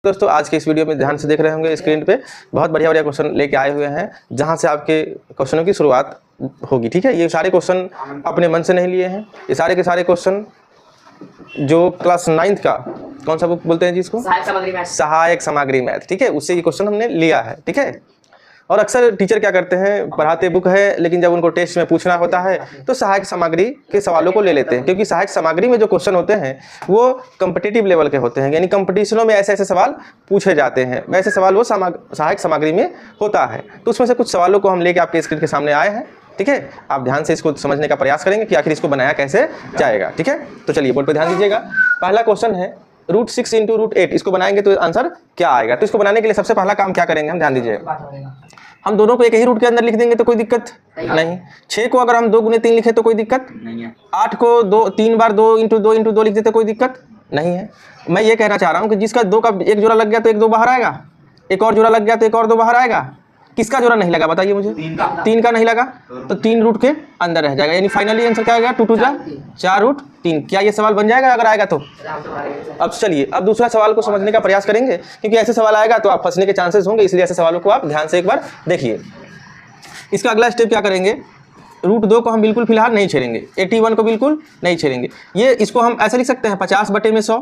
दोस्तों आज के इस वीडियो में ध्यान से देख रहे होंगे स्क्रीन पे बहुत बढ़िया बढ़िया क्वेश्चन लेके आए हुए हैं जहां से आपके क्वेश्चनों की शुरुआत होगी। ठीक है, ये सारे क्वेश्चन अपने मन से नहीं लिए हैं, ये सारे के सारे क्वेश्चन जो क्लास 9th का कौन सा बुक बोलते हैं जिसको सहायक सामग्री मैथ, ठीक है, उससे ये क्वेश्चन हमने लिया है। ठीक है, और अक्सर टीचर क्या करते हैं, पढ़ाते बुक है लेकिन जब उनको टेस्ट में पूछना होता है तो सहायक सामग्री के सवालों को ले लेते हैं, क्योंकि सहायक सामग्री में जो क्वेश्चन होते हैं वो कम्पिटिटिव लेवल के होते हैं, यानी कंपटीशनों में ऐसे ऐसे सवाल पूछे जाते हैं, वैसे सवाल वो सहायक सामग्री में होता है। तो उसमें से कुछ सवालों को हम लेके आपके स्क्रीन के सामने आए हैं। ठीक है, आप ध्यान से इसको समझने का प्रयास करेंगे कि आखिर इसको बनाया कैसे जाएगा। ठीक है, तो चलिए बोर्ड पर ध्यान दीजिएगा। पहला क्वेश्चन है √6 × √8, इसको बनाएंगे तो आंसर क्या आएगा। तो इसको बनाने के लिए सबसे पहला काम क्या करेंगे, हम ध्यान दीजिए, हम दोनों को एक ही रूट के अंदर लिख देंगे तो कोई दिक्कत नहीं। 6 को अगर हम 2 × 3 लिखे तो कोई दिक्कत नहीं है। 8 को 3 बार 2 × 2 × 2 लिख देते कोई दिक्कत नहीं है। मैं ये कहना चाह रहा हूँ कि जिसका 2 का एक जोड़ा लग गया तो एक 2 बाहर आएगा, एक और जोड़ा लग गया तो एक और 2 बाहर आएगा। किसका जोड़ा नहीं लगा बताइए मुझे? 3 का नहीं लगा तो 3 रूट के अंदर रह जाएगा, यानी फाइनली आंसर क्या आ गया? 2 × 2 = 4 √3। क्या ये सवाल बन जाएगा अगर आएगा तो? अब चलिए अब दूसरा सवाल को समझने का प्रयास करेंगे, क्योंकि ऐसे सवाल आएगा तो आप फंसने के चांसेस होंगे, इसलिए ऐसे सवालों को आप ध्यान से एक बार देखिए। इसका अगला स्टेप क्या करेंगे, √2 को हम बिल्कुल फिलहाल नहीं छेड़ेंगे, 81 को बिल्कुल नहीं छेड़ेंगे। ये इसको हम ऐसे लिख सकते हैं 50/100,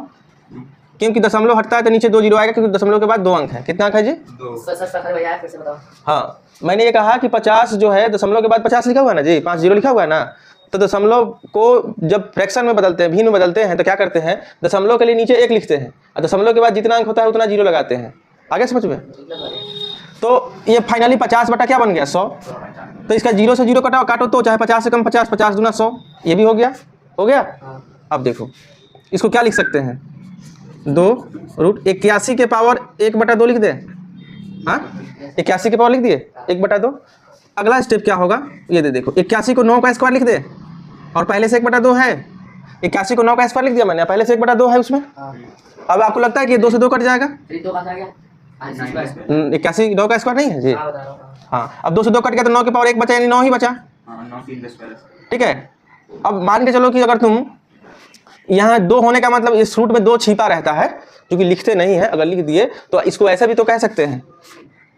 क्योंकि दशमलव हटता है तो नीचे 2 जीरो आएगा, क्योंकि दशमलव के बाद 2 अंक है। कितना अंक है जी? 2। हाँ, मैंने ये कहा कि 50 जो है दशमलव के बाद 50 लिखा हुआ है ना जी, 5 जीरो लिखा हुआ है ना, तो दशमलव को जब फ्रैक्शन में बदलते हैं, भिन्न में बदलते हैं, तो क्या करते हैं, दशमलव के लिए नीचे 1 लिखते हैं और दशमलव के बाद जितना अंक होता है उतना जीरो लगाते हैं। आगे समझ में? तो ये फाइनली 50 बटा क्या बन गया? 100। तो इसका 0 से 0 काटो तो चाहे 50 से कम 50, 50 दूना 100, ये भी हो गया। हो गया। अब देखो इसको क्या लिख सकते हैं, 2√81 के पावर 1/2 लिख दें। हाँ, 81 के पावर लिख दिए 1/2। अगला स्टेप क्या होगा, ये दे देखो, 81 को 9 का स्क्वायर लिख दे, और पहले से 1/2 है। 81 को 9 का स्क्वायर लिख दिया मैंने, पहले से 1/2 है उसमें। अब आपको लगता है कि 2 से 2 कट जाएगा? 81 9 का स्क्वायर नहीं है जी। हाँ, अब 2 से 2 कट गया तो 9 के पावर 1 बचा, यानी 9 ही बचा। ठीक है, अब मान के चलो कि अगर तुम यहाँ 2 होने का मतलब इस रूट में 2 छिपा रहता है, क्योंकि लिखते नहीं है, अगर लिख दिए तो इसको ऐसा भी तो कह सकते हैं,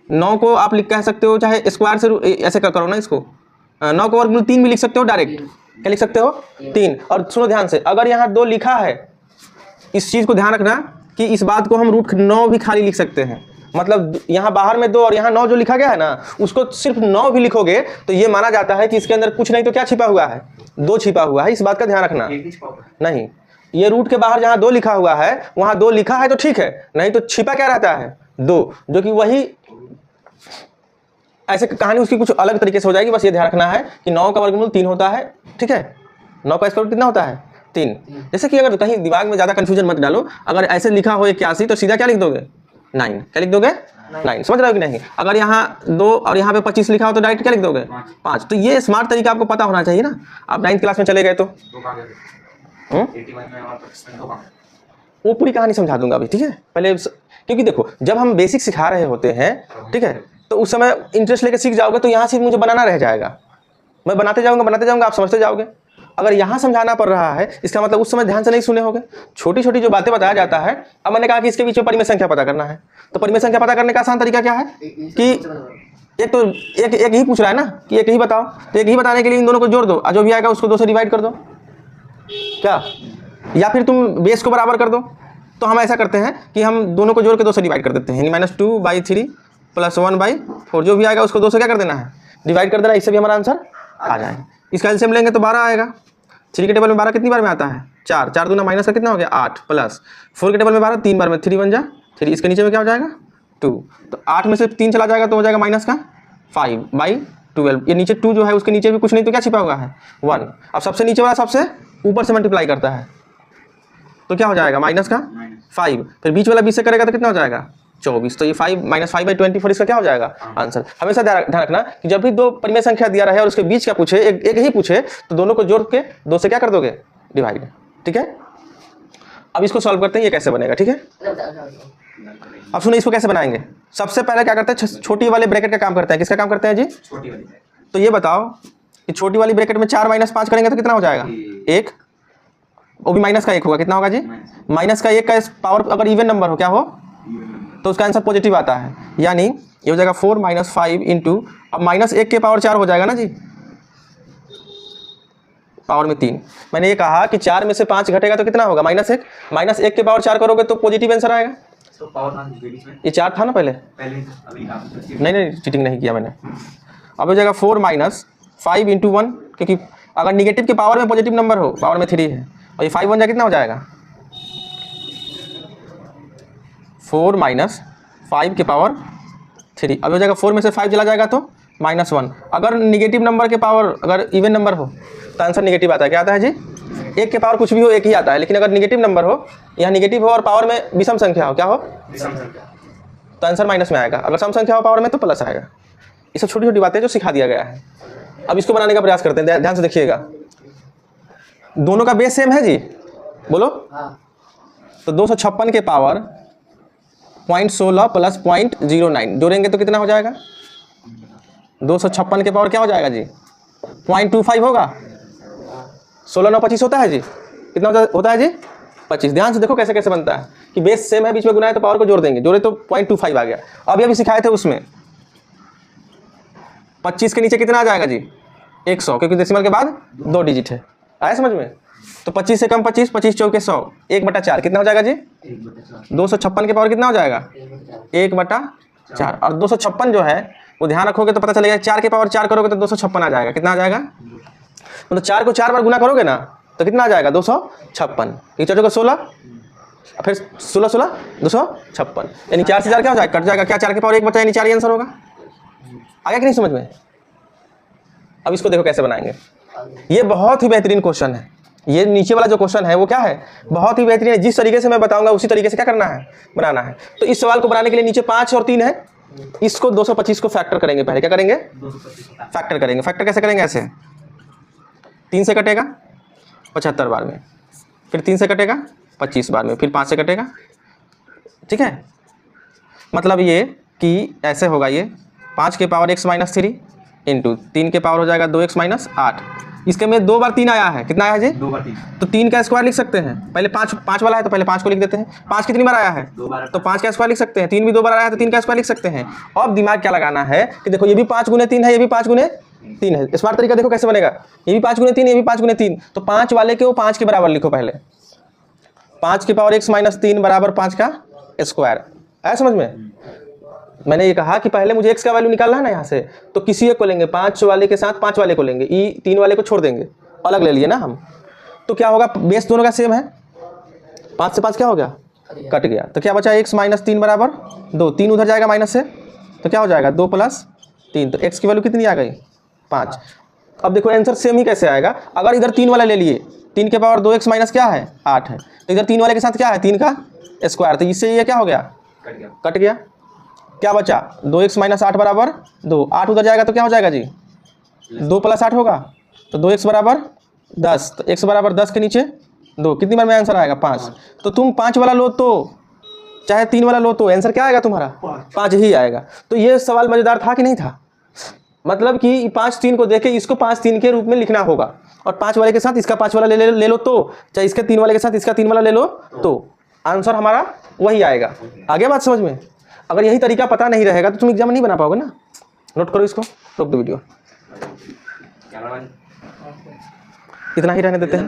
9 को आप कह सकते हो चाहे स्क्वायर से ऐसे करो ना, इसको 9 को वर्गमूल 3 भी लिख सकते हो डायरेक्ट। क्या लिख सकते हो? 3। और सुनो ध्यान से, अगर यहाँ 2 लिखा है, इस चीज़ को ध्यान रखना कि इस बात को हम √9 भी खाली लिख सकते हैं, मतलब यहाँ बाहर में 2 और यहाँ 9 जो लिखा गया है ना, उसको सिर्फ 9 भी लिखोगे तो ये माना जाता है कि इसके अंदर कुछ नहीं तो क्या छिपा हुआ है? 2 छिपा हुआ है। इस बात का ध्यान रखना। नहीं, ये रूट के बाहर जहाँ 2 लिखा हुआ है वहाँ 2 लिखा है तो ठीक है, नहीं तो छिपा क्या रहता है? 2, जो कि वही ऐसे कहानी उसकी कुछ अलग तरीके से हो जाएगी। बस ये ध्यान रखना है कि 9 का वर्गमूल 3 होता है। ठीक है, 9 का स्क्वायर रूट कितना होता है? 3। जैसे कि अगर कहीं दिमाग में ज़्यादा कन्फ्यूजन मत डालो, अगर ऐसे लिखा हो 81 तो सीधा क्या लिख दोगे? 9। क्या लिख दोगे? 9। समझ रहे हो कि नहीं? अगर यहाँ 2 और यहाँ पे 25 लिखा हो तो डायरेक्ट क्या लिख दोगे? 5। तो ये स्मार्ट तरीका आपको पता होना चाहिए ना। आप 9th क्लास में चले गए तो वो पूरी कहानी समझा दूंगा अभी। ठीक है, पहले क्योंकि देखो जब हम बेसिक सिखा रहे होते हैं, ठीक है, तो उस समय इंटरेस्ट लेके सीख जाओगे तो यहाँ सिर्फ मुझे बनाना रह जाएगा, मैं बनाते जाऊंगा, आप समझते जाओगे। अगर यहाँ समझाना पड़ रहा है इसका मतलब उस समय ध्यान से नहीं सुने होगे। छोटी छोटी जो बातें बताया जाता है, अब मैंने कहा कि इसके बीच में परिमेय संख्या पता करना है, तो परिमेय संख्या पता करने का आसान तरीका क्या है कि एक तो एक ही पूछ रहा है ना कि एक ही बताओ, तो एक ही बताने के लिए इन दोनों को जोड़ दो, जो भी आएगा उसको 2 से डिवाइड कर दो। क्या, या फिर तुम बेस को बराबर कर दो। तो हम ऐसा करते हैं कि हम दोनों को जोड़ के 2 से डिवाइड कर देते हैं, यानी -2/3 + 1/4, जो भी आएगा उसको 2 से क्या कर देना है? डिवाइड कर देना। इससे भी हमारा आंसर आ जाएगा। इसका एलसीएम लेंगे तो 12 आएगा। 3 के टेबल में 12 कितनी बार में आता है? 4। 4 दूना माइनस का कितना हो गया? 8, प्लस 4 के टेबल में 12 3 बार में, 3 बन जा 3। इसके नीचे में क्या हो जाएगा? 2। तो 8 में से 3 चला जाएगा तो हो जाएगा -5/12। ये नीचे 2 जो है उसके नीचे भी कुछ नहीं तो क्या छिपा हुआ है? 1। अब सबसे नीचे वाला सबसे ऊपर से मल्टीप्लाई करता है तो क्या हो जाएगा? -5। फिर बीच वाला 20 से करेगा तो कितना हो जाएगा? 24। तो ये 5 -5/24 इसका क्या हो जाएगा? आंसर। हमेशा ध्यान रखना कि जब भी 2 परिमेय संख्या दिया रहे और उसके बीच का पूछे, एक ही पूछे, तो दोनों को जोड़ के 2 से क्या कर दोगे? डिवाइड। ठीक है, अब इसको सॉल्व करते हैं, ये कैसे बनेगा। ठीक है, अब सुनिए इसको कैसे बनाएंगे। सबसे पहले क्या करते हैं, छोटी वाले ब्रैकेट का काम करते हैं। किसका काम करते हैं जी? छोटी वाली। तो ये बताओ कि छोटी वाली ब्रैकेट में 4 - 5 करेंगे तो कितना हो जाएगा? 1। वो भी -1 होगा। कितना होगा जी? -1 का पावर अगर इवन नंबर हो, क्या हो? तो उसका आंसर पॉजिटिव आता है, यानी ये हो जाएगा 4 - 5 इंटू, अब -1 के पावर 4 हो जाएगा ना जी, पावर में 3। मैंने ये कहा कि 4 में से 5 घटेगा तो कितना होगा, -1, -1 के पावर 4 करोगे तो पॉजिटिव आंसर आएगा। तो पावर था बीच में, ये 4 था ना पहले, अभी आप नहीं चीटिंग नहीं किया मैंने। अब हो जाएगा 4 - 5 इंटू 1, क्योंकि अगर निगेटिव के पावर में पॉजिटिव नंबर हो, पावर में 3 है, और ये 5 बन जाए कितना हो जाएगा, 4 - 5 के पावर 3। अब हो जाएगा 4 में से 5 चला जाएगा तो -1। अगर निगेटिव नंबर के पावर, अगर इवन नंबर हो तो आंसर निगेटिव आता है। क्या आता है जी, 1 के पावर कुछ भी हो 1 ही आता है, लेकिन अगर निगेटिव नंबर हो, यहाँ निगेटिव हो और पावर में विषम संख्या हो, क्या हो, तो आंसर माइनस में आएगा। अगर सम संख्या हो पावर में तो प्लस आएगा। ये सब छोटी छोटी बातें जो सिखा दिया गया है। अब इसको बनाने का प्रयास करते हैं, ध्यान से देखिएगा। दोनों का बेस सेम है जी, बोलो। हाँ। तो 256 के पावर 0.16 प्लस 0.09 जोड़ेंगे तो कितना हो जाएगा, 256 के पावर क्या हो जाएगा जी, 0.25 होगा। 16 9 25 होता है जी, कितना होता है जी, 25। ध्यान से देखो कैसे कैसे बनता है कि बेस सेम है, बीच में गुना है तो पावर को जोड़ देंगे, जोड़े तो 0.25 आ गया। अभी अभी सिखाए थे उसमें 25 के नीचे कितना आ जाएगा जी, 100, क्योंकि डेसिमल के बाद 2 डिजिट है। आया समझ में। तो 25 से कम 25, 25 चौके 100, 1/4 कितना हो जाएगा जी, 256 के पावर कितना हो जाएगा, 1/4। और 256 जो है वो ध्यान रखोगे तो पता चलेगा, 4 के पावर 4 करोगे तो 256 आ जाएगा। कितना आ जाएगा, तो 4 को 4 बार गुना करोगे ना तो कितना आ जाएगा, 256। ये 4 को 16, फिर 16 16 256, यानी 4 से 4 क्या हो जाएगा, कट जाएगा। क्या 4 के पावर 1 बचा, यानी 4 ही आंसर होगा। आ गया कि नहीं समझ में। अब इसको देखो कैसे बनाएंगे। ये बहुत ही बेहतरीन क्वेश्चन है। ये नीचे वाला जो क्वेश्चन है वो क्या है, बहुत ही बेहतरीन है। जिस तरीके से मैं बताऊंगा उसी तरीके से क्या करना है, बनाना है। तो इस सवाल को बनाने के लिए नीचे 5 और 3 है, इसको 225 को फैक्टर करेंगे। पहले क्या करेंगे, फैक्टर करेंगे। फैक्टर कैसे करेंगे, ऐसे 3 से कटेगा 75 बार में, फिर 3 से कटेगा 25 बार में, फिर 5 से कटेगा। ठीक है, मतलब ये कि ऐसे होगा, ये 5 के पावर x - 3 इंटू 3 के पावर हो जाएगा 2x - 8। इसके में 2 बार 3 आया है, कितना आया है जी, 2 बार 3, तो 3 का स्क्वायर लिख सकते हैं। पहले 5 वाला है तो पहले 5 को लिख देते हैं। 5 कितनी बार आया है, 2 बार, तो 5 का स्क्वायर लिख सकते हैं। 3 भी 2 बार आया है तो 3 का स्क्वायर लिख सकते हैं। अब दिमाग क्या लगाना है कि देखो ये भी 5 × 3 है, ये भी 5 × 3 है। स्मार्ट तरीका देखो कैसे बनेगा, ये भी 5 × 3, ये भी 5 × 3। तो 5 वाले के वो 5 के बराबर लिखो। पहले 5 के पावर x - 3 बराबर 5 का स्क्वायर। आया समझ में। मैंने ये कहा कि पहले मुझे x का वैल्यू निकालना है ना यहाँ से, तो किसी एक को लेंगे, 5 वाले के साथ 5 वाले को लेंगे, ई 3 वाले को छोड़ देंगे, अलग ले लिए ना हम। तो क्या होगा, बेस दोनों का सेम है। 5 से 5 क्या हो गया, कट गया। तो क्या बचा, x - 3 बराबर 2। 3 उधर जाएगा माइनस से, तो क्या हो जाएगा 2 + 3। तो x की वैल्यू कितनी आ गई, 5। अब देखो आंसर सेम ही कैसे आएगा, अगर इधर 3 वाला ले लिए, 3 के पावर 2x माइनस क्या है 8 है, तो इधर 3 वाले के साथ क्या है 3 का स्क्वायर, तो इससे ये क्या हो गया, कट गया। क्या बचा, 2x - 8 बराबर 2। 8 उधर जाएगा तो क्या हो जाएगा जी, 2 + 8 होगा, तो 2x बराबर 10। तो x बराबर 10 के नीचे 2, कितनी बार में आंसर आएगा 5। तो तुम 5 वाला लो तो चाहे 3 वाला लो तो आंसर क्या आएगा तुम्हारा, 5 ही आएगा। तो ये सवाल मज़ेदार था कि नहीं था, मतलब कि 5 3 को देखे इसको 5 3 के रूप में लिखना होगा, और 5 वाले के साथ इसका 5 वाला ले लो तो, चाहे इसके 3 वाले के साथ इसका 3 वाला ले लो तो आंसर हमारा वही आएगा। आगे बात समझ में। अगर यही तरीका पता नहीं रहेगा तो तुम एग्जाम नहीं बना पाओगे ना। नोट करो इसको, रोक दो वीडियो, इतना ही रहने देते हैं।